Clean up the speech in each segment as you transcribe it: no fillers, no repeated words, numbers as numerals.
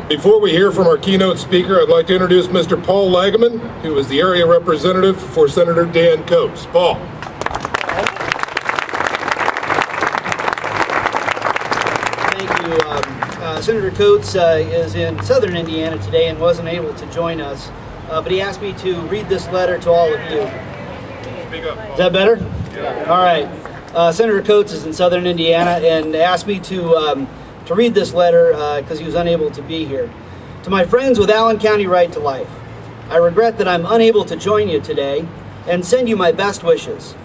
Before we hear from our keynote speaker, I'd like to introduce Mr. Paul Lagaman, who is the area representative for Senator Dan Coates. Paul. Thank you. Senator Coates is in southern Indiana today and wasn't able to join us, but he asked me to read this letter to all of you. Speak up, Paul. Is that better? Yeah. All right. Senator Coates is in southern Indiana and asked me to read this letter because he was unable to be here. To my friends with Allen County Right to Life, I regret that I'm unable to join you today and send you my best wishes.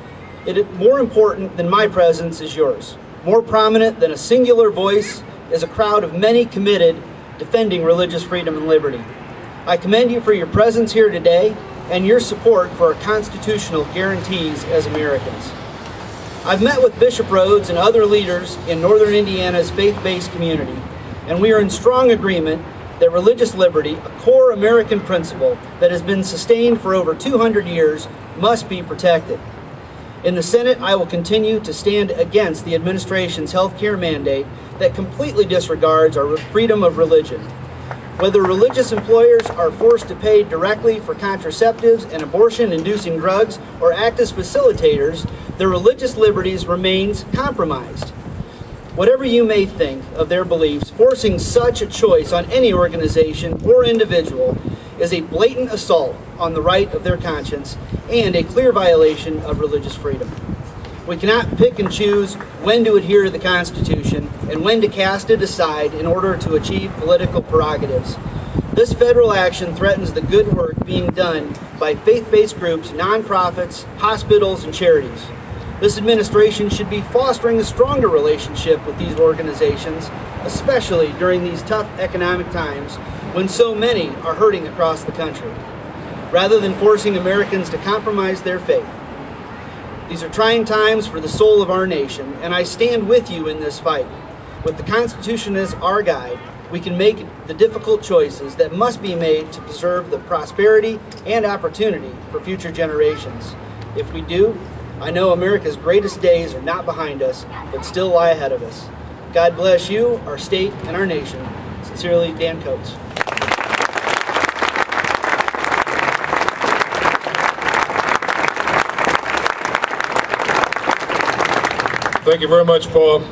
More important than my presence is yours. More prominent than a singular voice is a crowd of many committed defending religious freedom and liberty. I commend you for your presence here today and your support for our constitutional guarantees as Americans. I've met with Bishop Rhodes and other leaders in northern Indiana's faith-based community, and we are in strong agreement that religious liberty, a core American principle that has been sustained for over 200 years, must be protected. In the Senate, I will continue to stand against the administration's health care mandate that completely disregards our freedom of religion. Whether religious employers are forced to pay directly for contraceptives and abortion-inducing drugs or act as facilitators, their religious liberties remains compromised. Whatever you may think of their beliefs, forcing such a choice on any organization or individual is a blatant assault on the right of their conscience and a clear violation of religious freedom. We cannot pick and choose when to adhere to the Constitution and when to cast it aside in order to achieve political prerogatives. This federal action threatens the good work being done by faith-based groups, nonprofits, hospitals, and charities. This administration should be fostering a stronger relationship with these organizations, especially during these tough economic times when so many are hurting across the country, rather than forcing Americans to compromise their faith. These are trying times for the soul of our nation, and I stand with you in this fight. With the Constitution as our guide, we can make the difficult choices that must be made to preserve the prosperity and opportunity for future generations. If we do, I know America's greatest days are not behind us, but still lie ahead of us. God bless you, our state, and our nation. Sincerely, Dan Coates. Thank you very much, Paul.